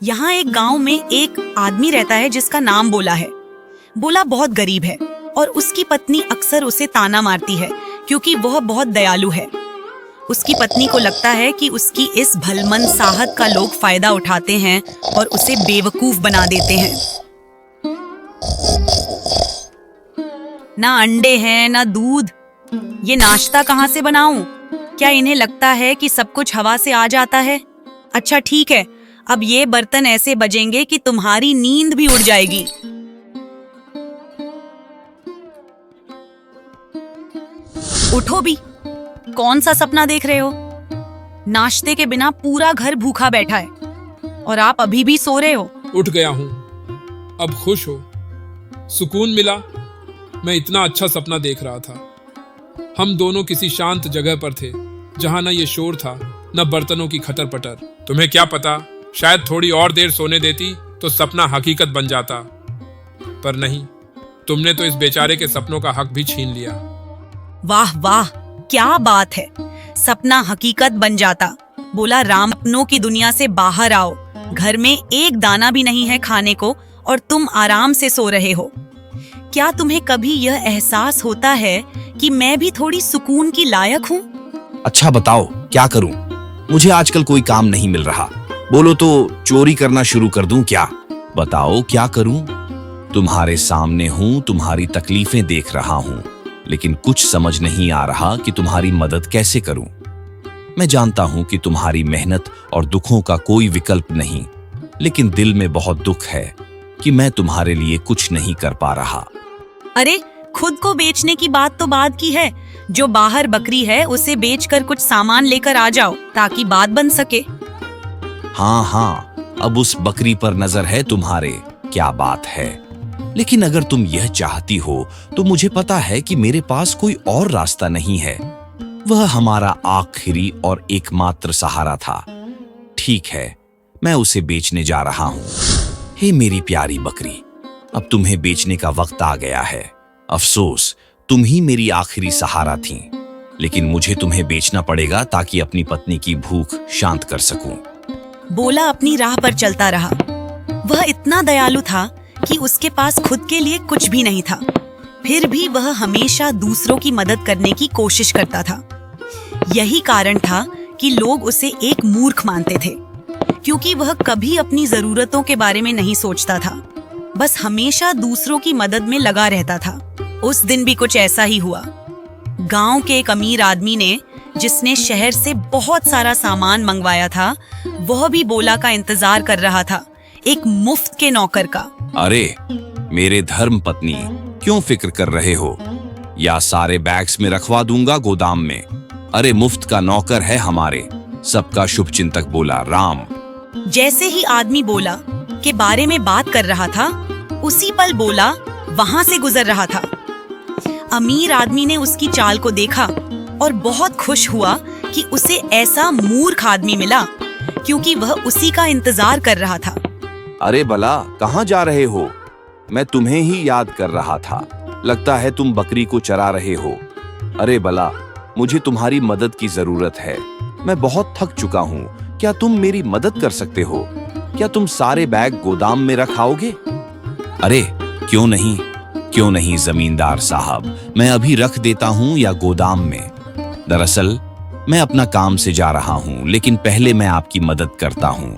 यहाँ एक गांव में एक आदमी रहता है जिसका नाम बोला है। बोला बहुत गरीब है और उसकी पत्नी अक्सर उसे ताना मारती है क्योंकि वह बहुत दयालु है। उसकी पत्नी को लगता है कि उसकी इस भलमन साहत का लोग फायदा उठाते हैं और उसे बेवकूफ बना देते हैं। ना अंडे हैं ना दूध, ये नाश्ता कहाँ से बनाऊं? क्या इन्हें लगता है कि सब कुछ हवा से आ जाता है? अच्छा ठीक है, अब ये बर्तन ऐसे बजेंगे कि तुम्हारी नींद भी उड़ जाएगी। उठो भी, कौन सा सपना देख रहे हो? नाश्ते के बिना पूरा घर भूखा बैठा है और आप अभी भी सो रहे हो। उठ गया हूँ, अब खुश हो? सुकून मिला? मैं इतना अच्छा सपना देख रहा था। हम दोनों किसी शांत जगह पर थे जहां न ये शोर था न बर्तनों की खटर पटर। तुम्हें क्या पता, शायद थोड़ी और देर सोने देती तो सपना हकीकत बन जाता, पर नहीं, तुमने तो इस बेचारे के सपनों का हक भी छीन लिया। वाह वाह, क्या बात है, सपना हकीकत बन जाता। बोला राम, अपनों की दुनिया से बाहर आओ। घर में एक दाना भी नहीं है खाने को और तुम आराम से सो रहे हो। क्या तुम्हें कभी यह एहसास होता है कि मैं भी थोड़ी सुकून की लायक हूँ? अच्छा बताओ क्या करूं? मुझे आजकल कोई काम नहीं मिल रहा। बोलो तो चोरी करना शुरू कर दूं क्या? बताओ क्या करूं? तुम्हारे सामने हूं, तुम्हारी तकलीफें देख रहा हूं, लेकिन कुछ समझ नहीं आ रहा कि तुम्हारी मदद कैसे करूं। मैं जानता हूं कि तुम्हारी मेहनत और दुखों का कोई विकल्प नहीं, लेकिन दिल में बहुत दुख है कि मैं तुम्हारे लिए कुछ नहीं कर पा रहा। अरे खुद को बेचने की बात तो बाद की है। जो बाहर बकरी है उसे बेचकर कुछ सामान लेकर आ जाओ ताकि बात बन सके। हाँ हाँ, अब उस बकरी पर नजर है तुम्हारे, क्या बात है। लेकिन अगर तुम यह चाहती हो तो मुझे पता है कि मेरे पास कोई और रास्ता नहीं है। वह हमारा आखिरी और एकमात्र सहारा था। ठीक है, मैं उसे बेचने जा रहा हूं। हे मेरी प्यारी बकरी, अब तुम्हें बेचने का वक्त आ गया है। अफसोस, तुम ही मेरी आखिरी सहारा थीं, लेकिन मुझे तुम्हें बेचना पड़ेगा ताकि अपनी पत्नी की भूख शांत कर सकूं। बोला अपनी राह पर चलता रहा। वह इतना दयालु था कि उसके पास खुद के लिए कुछ भी नहीं था, फिर भी वह हमेशा दूसरों की मदद करने की कोशिश करता था। यही कारण था कि लोग उसे एक मूर्ख मानते थे, क्योंकि वह कभी अपनी जरूरतों के बारे में नहीं सोचता था, बस हमेशा दूसरों की मदद में लगा रहता था। उस दिन भी कुछ ऐसा ही हुआ। गांव के एक अमीर आदमी ने, जिसने शहर से बहुत सारा सामान मंगवाया था, वह भी बोला का इंतजार कर रहा था, एक मुफ्त के नौकर का। अरे मेरे धर्म पत्नी, क्यों फिक्र कर रहे हो? या सारे बैग्स में रखवा दूंगा गोदाम में। अरे मुफ्त का नौकर है हमारे, सबका शुभ चिंतक बोला राम। जैसे ही आदमी बोला के बारे में बात कर रहा था, उसी पल बोला वहां से गुजर रहा था। अमीर आदमी ने उसकी चाल को देखा और बहुत खुश हुआ कि उसे ऐसा मूर्ख आदमी मिला, क्योंकि वह उसी का इंतजार कर रहा था। अरे भला, कहाँ जा रहे हो? मैं तुम्हें ही याद कर रहा था। लगता है तुम बकरी को चरा रहे हो। अरे भला, मुझे तुम्हारी मदद की जरूरत है। मैं बहुत थक चुका हूँ। क्या तुम मेरी मदद कर सकते हो? क्या तुम सारे बैग गोदाम में रखाओगे? अरे क्यों नहीं, क्यों नहीं जमींदार साहब, मैं अभी रख देता हूँ या गोदाम में। दरअसल मैं अपना काम से जा रहा हूँ, लेकिन पहले मैं आपकी मदद करता हूँ।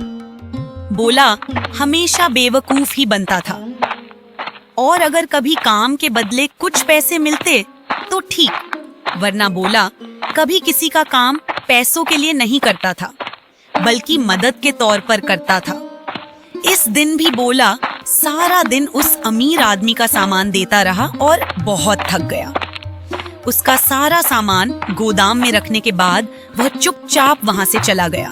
बोला हमेशा बेवकूफ ही बनता था, और अगर कभी काम के बदले कुछ पैसे मिलते तो ठीक, वरना बोला कभी किसी का काम पैसों के लिए नहीं करता था, बल्कि मदद के तौर पर करता था। इस दिन भी बोला सारा दिन उस अमीर आदमी का सामान देता रहा और बहुत थक गया। उसका सारा सामान गोदाम में रखने के बाद वह चुपचाप वहां से चला गया।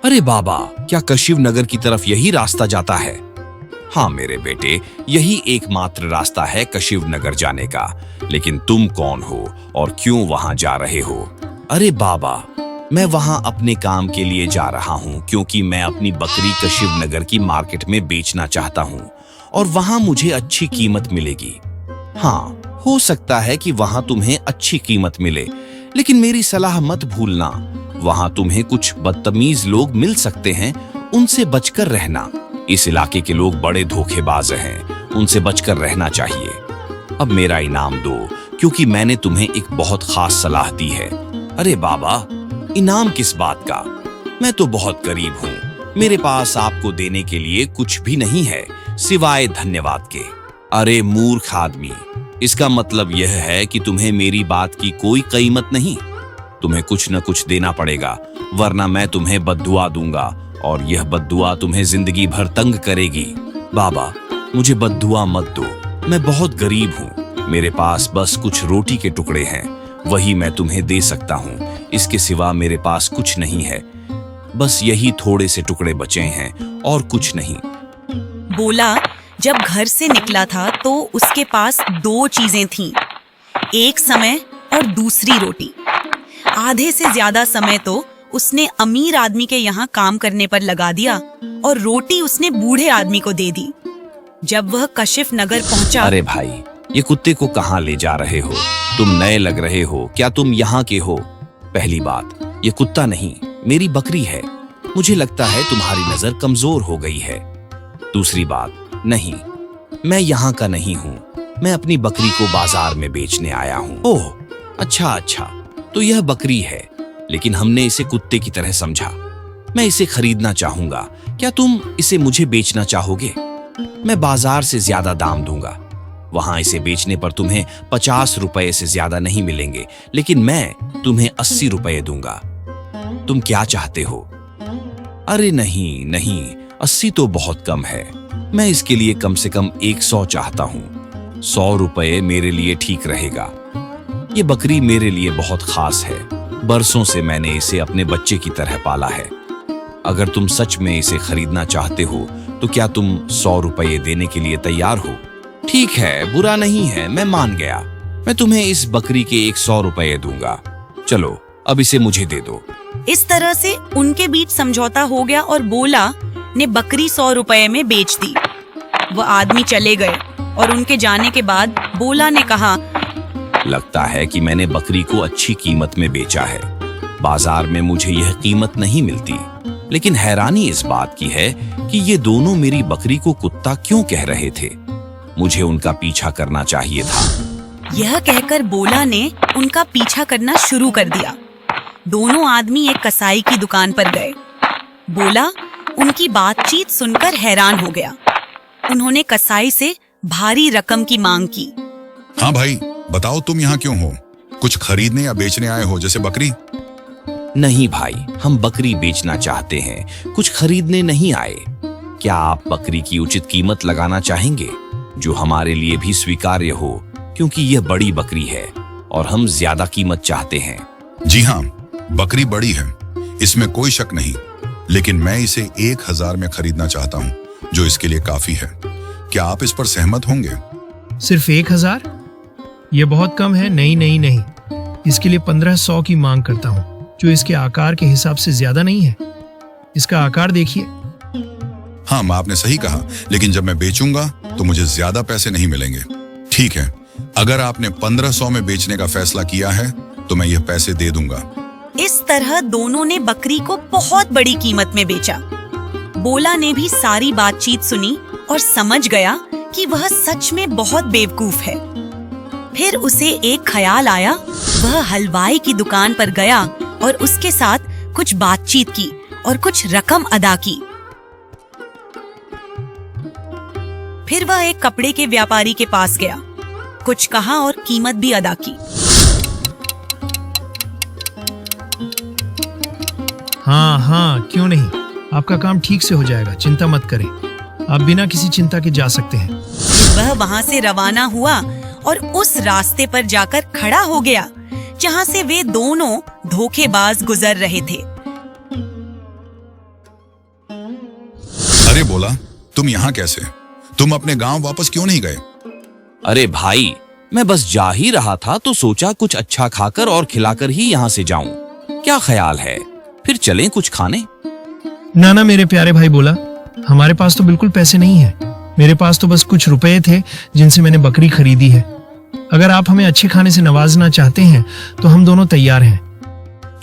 अरे बाबा, क्या कशिव नगर की तरफ यही रास्ता जाता है? हाँ मेरे बेटे, यही एकमात्र रास्ता है कशिव नगर जाने का। लेकिन तुम कौन हो और क्यों वहां जा रहे हो? अरे बाबा, मैं वहां अपने काम के लिए जा रहा हूं, क्योंकि मैं अपनी बकरी कशिव नगर की मार्केट में बेचना चाहता हूं और वहां मुझे अच्छी कीमत मिलेगी। हाँ, हो सकता है कि वहां तुम्हें अच्छी कीमत मिले, लेकिन मेरी सलाह मत भूलना, वहां तुम्हें कुछ बदतमीज लोग मिल सकते हैं, उनसे बचकर रहना। इस इलाके के लोग बड़े धोखेबाज हैं, उनसे बचकर रहना चाहिए। अब मेरा इनाम दो, क्योंकि मैंने तुम्हें एक बहुत खास सलाह दी है। अरे बाबा, इनाम किस बात का? मैं तो बहुत गरीब हूँ, मेरे पास आपको देने के लिए कुछ भी नहीं है सिवाय धन्यवाद के। अरे मूर्ख आदमी, इसका मतलब यह है कि तुम्हें मेरी बात की कोई कीमत नहीं। तुम्हें कुछ न कुछ देना पड़ेगा, वरना मैं तुम्हें बद्दुआ दूंगा और यह बद्दुआ तुम्हें जिंदगी भर तंग करेगी। बाबा, मुझे बद्दुआ मत दो, मैं बहुत गरीब हूँ, मेरे पास बस कुछ रोटी के टुकड़े हैं, वही मैं तुम्हें दे सकता हूँ। इसके सिवा मेरे पास कुछ नहीं है, बस यही थोड़े से टुकड़े बचे हैं और कुछ नहीं। बोला जब घर से निकला था तो उसके पास 2 चीजें थीं, एक समय और दूसरी रोटी। आधे से ज्यादा समय तो उसने अमीर आदमी के यहाँ काम करने पर लगा दिया और रोटी उसने बूढ़े आदमी को दे दी। जब वह कशिफ नगर पहुंचा। अरे भाई, ये कुत्ते को कहाँ ले जा रहे हो? तुम नए लग रहे हो, क्या तुम यहाँ के हो? पहली बात, ये कुत्ता नहीं, मेरी बकरी है। मुझे लगता है तुम्हारी नजर कमजोर हो गई है। दूसरी बात, नहीं, मैं यहाँ का नहीं हूँ, मैं अपनी बकरी को बाजार में बेचने आया हूँ। ओह, अच्छा, तो यह बकरी है, लेकिन हमने इसे कुत्ते की तरह समझा। मैं इसे खरीदना चाहूंगा, क्या तुम इसे मुझे बेचना चाहोगे? मैं बाजार से ज्यादा दाम दूंगा, वहां इसे बेचने पर तुम्हें 50 रुपए से ज्यादा नहीं मिलेंगे, लेकिन मैं तुम्हें 80 रुपए दूंगा। तुम क्या चाहते हो? अरे नहीं, 80 तो बहुत कम है, मैं इसके लिए कम से कम 100 चाहता हूँ। 100 रुपए मेरे लिए ठीक रहेगा। ये बकरी मेरे लिए बहुत खास है, बरसों से मैंने इसे अपने बच्चे की तरह पाला है। अगर तुम सच में इसे खरीदना चाहते हो तो क्या तुम 100 रुपये देने के लिए तैयार हो? ठीक है, बुरा नहीं है, मैं मान गया। मैं तुम्हें इस बकरी के 100 रुपये दूंगा। चलो, अब इसे मुझे दे दो। इस तरह से उनके बीच समझौता हो गया और बोला ने बकरी 100 रुपये में बेच दी। वह आदमी चले गए और उनके जाने के बाद बोला ने कहा, लगता है कि मैंने बकरी को अच्छी कीमत में बेचा है। बाजार में मुझे यह कीमत नहीं मिलती, लेकिन हैरानी इस बात की है कि ये दोनों मेरी बकरी को कुत्ता क्यों कह रहे थे। मुझे उनका पीछा करना चाहिए था। यह कहकर बोला ने उनका पीछा करना शुरू कर दिया। दोनों आदमी एक कसाई की दुकान पर गए। बोला उनकी बातचीत सुनकर हैरान हो गया। उन्होंने कसाई से भारी रकम की मांग की। हाँ भाई, बताओ तुम यहाँ क्यों हो? कुछ खरीदने या बेचने आए हो, जैसे बकरी? नहीं भाई, हम बकरी बेचना चाहते हैं, कुछ खरीदने नहीं आए। क्या आप बकरी की उचित कीमत लगाना चाहेंगे, जो हमारे लिए भी स्वीकार्य हो, क्योंकि यह बड़ी बकरी है और हम ज्यादा कीमत चाहते हैं। जी हाँ, बकरी बड़ी है, इसमें कोई शक नहीं, लेकिन मैं इसे 1000 में खरीदना चाहता हूँ, जो इसके लिए काफी है। क्या आप इस पर सहमत होंगे? सिर्फ 1000? यह बहुत कम है। नहीं, इसके लिए 1500 की मांग करता हूँ, जो इसके आकार के हिसाब से ज्यादा नहीं है। इसका आकार देखिए। हाँ, आपने सही कहा, लेकिन जब मैं बेचूंगा तो मुझे ज्यादा पैसे नहीं मिलेंगे। ठीक है, अगर आपने 1500 में बेचने का फैसला किया है तो मैं यह पैसे दे दूंगा। इस तरह दोनों ने बकरी को बहुत बड़ी कीमत में बेचा। बोला ने भी सारी बातचीत सुनी और समझ गया कि वह सच में बहुत बेवकूफ है। फिर उसे एक ख्याल आया। वह हलवाई की दुकान पर गया और उसके साथ कुछ बातचीत की और कुछ रकम अदा की। फिर वह एक कपड़े के व्यापारी के पास गया, कुछ कहा और कीमत भी अदा की। हाँ, क्यों नहीं, आपका काम ठीक से हो जाएगा, चिंता मत करें। आप बिना किसी चिंता के जा सकते हैं। वह वहां से रवाना हुआ और उस रास्ते पर जाकर खड़ा हो गया जहां से वे दोनों धोखेबाज गुजर रहे थे। अरे बोला, तुम यहाँ कैसे? तुम अपने गांव वापस क्यों नहीं गए? अरे भाई, मैं बस जा ही रहा था तो सोचा कुछ अच्छा खाकर और खिलाकर ही यहाँ से जाऊं। क्या ख्याल है, फिर चलें कुछ खाने? ना मेरे प्यारे भाई बोला, हमारे पास तो बिल्कुल पैसे नहीं है। मेरे पास तो बस कुछ रुपए थे जिनसे मैंने बकरी खरीदी है। अगर आप हमें अच्छे खाने से नवाजना चाहते हैं तो हम दोनों तैयार हैं।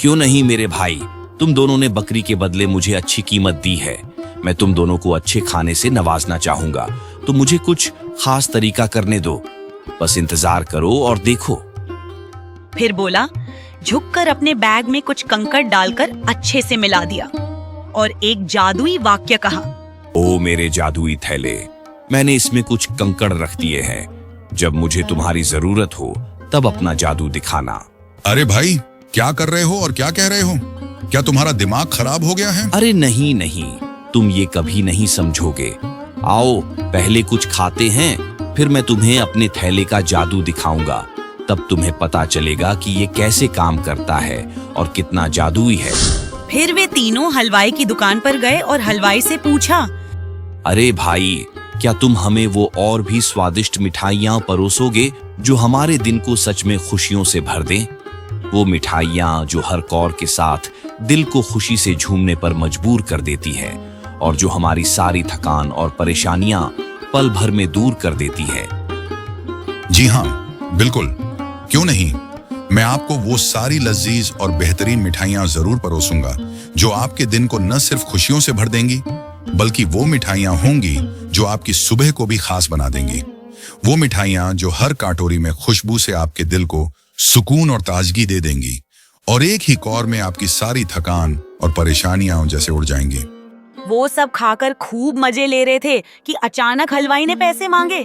क्यों नहीं मेरे भाई, तुम दोनों ने बकरी के बदले मुझे अच्छी कीमत दी है। मैं तुम दोनों को अच्छे खाने से नवाजना चाहूंगा, तो मुझे कुछ खास तरीका करने दो। बस इंतजार करो और देखो। फिर बोला, झुककर अपने बैग में कुछ कंकड़ डालकर अच्छे से मिला दिया और एक जादुई वाक्य कहा। ओ मेरे जादुई थैले, मैंने इसमें कुछ कंकड़ रख दिए हैं। जब मुझे तुम्हारी जरूरत हो तब अपना जादू दिखाना। अरे भाई, क्या कर रहे हो और क्या कह रहे हो? क्या तुम्हारा दिमाग खराब हो गया है? अरे नहीं नहीं, तुम ये कभी नहीं समझोगे। आओ पहले कुछ खाते हैं, फिर मैं तुम्हें अपने थैले का जादू दिखाऊंगा। तब तुम्हें पता चलेगा कि ये कैसे काम करता है और कितना जादुई है। फिर वे तीनों हलवाई की दुकान पर गए और हलवाई से पूछा, अरे भाई, क्या तुम हमें वो और भी स्वादिष्ट मिठाइयाँ परोसोगे जो हमारे दिन को सच में खुशियों से भर दें? वो मिठाइयाँ जो हर कौर के साथ दिल को खुशी से झूमने पर मजबूर कर देती है और जो हमारी सारी थकान और परेशानियां पल भर में दूर कर देती है। जी हाँ, बिल्कुल, क्यों नहीं। मैं आपको वो सारी लजीज और बेहतरीन मिठाइयाँ जरूर परोसूंगा जो आपके दिन को न सिर्फ खुशियों से भर देंगी, बल्कि वो मिठाइयाँ होंगी जो आपकी सुबह को भी खास बना देंगी। वो मिठाइयाँ जो हर काटोरी में खुशबू से आपके दिल को सुकून और ताजगी दे देंगी और एक ही कौर में आपकी सारी थकान और परेशानियां जैसे उड़ जाएंगी। वो सब खाकर खूब मजे ले रहे थे कि अचानक हलवाई ने पैसे मांगे।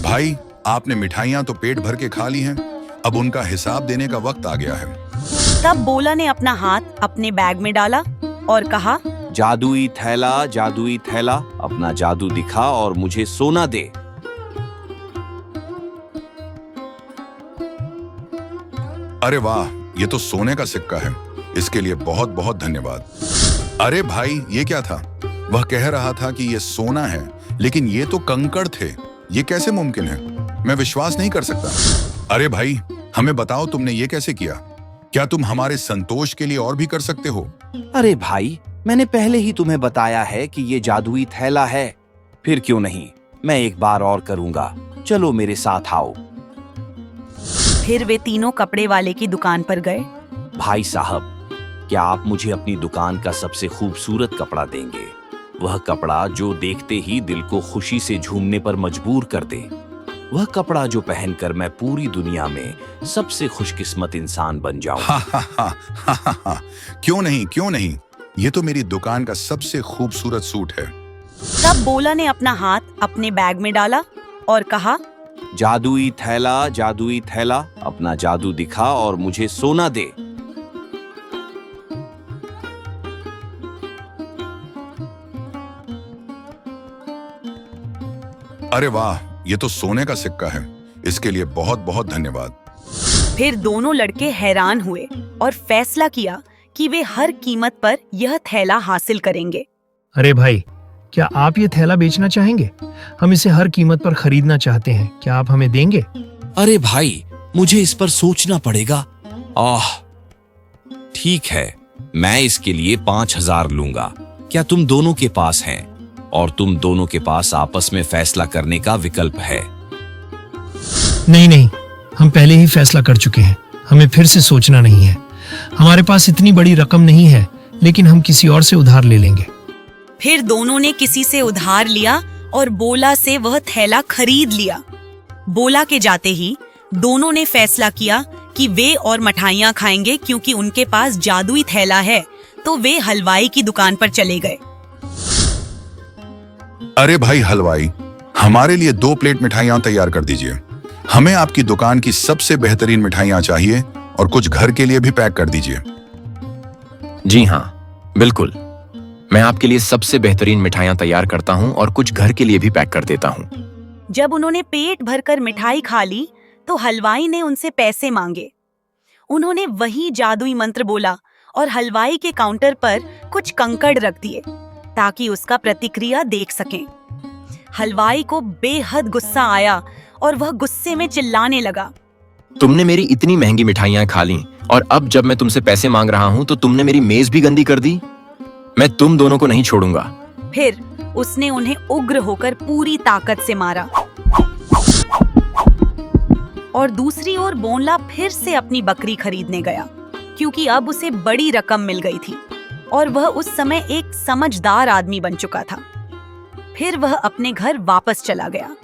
भाई, आपने मिठाइयां तो पेट भर के खा ली हैं, अब उनका हिसाब देने का वक्त आ गया है। तब बोला ने अपना हाथ अपने बैग में डाला और कहा, जादुई थैला, अपना जादू दिखा और मुझे सोना दे। अरे वाह, ये तो सोने का सिक्का है। इसके लिए बहुत बहुत धन्यवाद। अरे भाई, ये क्या था? वह कह रहा था कि ये सोना है, लेकिन ये तो कंकड़ थे। ये कैसे मुमकिन है? मैं विश्वास नहीं कर सकता। अरे भाई, हमें बताओ, तुमने ये कैसे किया? क्या तुम हमारे संतोष के लिए और भी कर सकते हो? अरे भाई, मैंने पहले ही तुम्हें बताया है कि ये जादुई थैला है। फिर क्यों नहीं, मैं एक बार और करूंगा। चलो मेरे साथ आओ। फिर वे तीनों कपड़े वाले की दुकान पर गए। भाई साहब, क्या आप मुझे अपनी दुकान का सबसे खूबसूरत कपड़ा देंगे? वह कपड़ा जो देखते ही दिल को खुशी से झूमने पर मजबूर कर दे। वह कपड़ा जो पहनकर मैं पूरी दुनिया में सबसे खुशकिस्मत इंसान बन जाऊं। क्यों नहीं, क्यों नहीं। ये तो मेरी दुकान का सबसे खूबसूरत सूट है। तब बोला ने अपना हाथ अपने बैग में डाला और कहा, जादुई थैला, अपना जादू दिखा और मुझे सोना दे। अरे वाह, ये तो सोने का सिक्का है। इसके लिए बहुत बहुत धन्यवाद। फिर दोनों लड़के हैरान हुए और फैसला किया कि वे हर कीमत पर यह थैला हासिल करेंगे। अरे भाई, क्या आप ये थैला बेचना चाहेंगे? हम इसे हर कीमत पर खरीदना चाहते हैं। क्या आप हमें देंगे? अरे भाई, मुझे इस पर सोचना पड़ेगा। ठीक है, मैं इसके लिए 5,000 लूंगा। क्या तुम दोनों के पास हैं? और तुम दोनों के पास आपस में फैसला करने का विकल्प है। नहीं, हम पहले ही फैसला कर चुके हैं। हमें फिर से सोचना नहीं है। हमारे पास इतनी बड़ी रकम नहीं है, लेकिन हम किसी और से उधार ले लेंगे। फिर दोनों ने किसी से उधार लिया और बोला से वह थैला खरीद लिया। बोला के जाते ही दोनों ने फैसला किया कि वे और मिठाइयाँ खाएंगे, क्योंकि उनके पास जादुई थैला है। तो वे हलवाई की दुकान पर चले गए। अरे भाई हलवाई, हमारे लिए 2 प्लेट मिठाइयाँ तैयार कर दीजिए। हमें आपकी दुकान की सबसे बेहतरीन मिठाइयाँ चाहिए और कुछ घर के लिए भी पैक कर दीजिए। जी हाँ, बिल्कुल। मैं आपके लिए सबसे बेहतरीन मिठाइयाँ तैयार करता हूँ और कुछ घर के लिए भी पैक कर देता हूँ। जब उन्होंने पेट भरकर मिठाई खा ली तो हलवाई ने उनसे पैसे मांगे। उन्होंने वही जादुई मंत्र बोला और हलवाई के काउंटर पर कुछ कंकड़ रख दिए ताकि उसका प्रतिक्रिया देख सकें। हलवाई को बेहद गुस्सा आया और वह गुस्से में चिल्लाने लगा, तुमने मेरी इतनी महंगी मिठाइयाँ खा ली और अब जब मैं तुमसे पैसे मांग रहा हूँ तो तुमने मेरी मेज भी गंदी कर दी। मैं तुम दोनों को नहीं छोड़ूंगा। फिर उसने उन्हें उग्र होकर पूरी ताकत से मारा। और दूसरी ओर बोनला फिर से अपनी बकरी खरीदने गया, क्योंकि अब उसे बड़ी रकम मिल गई थी और वह उस समय एक समझदार आदमी बन चुका था। फिर वह अपने घर वापस चला गया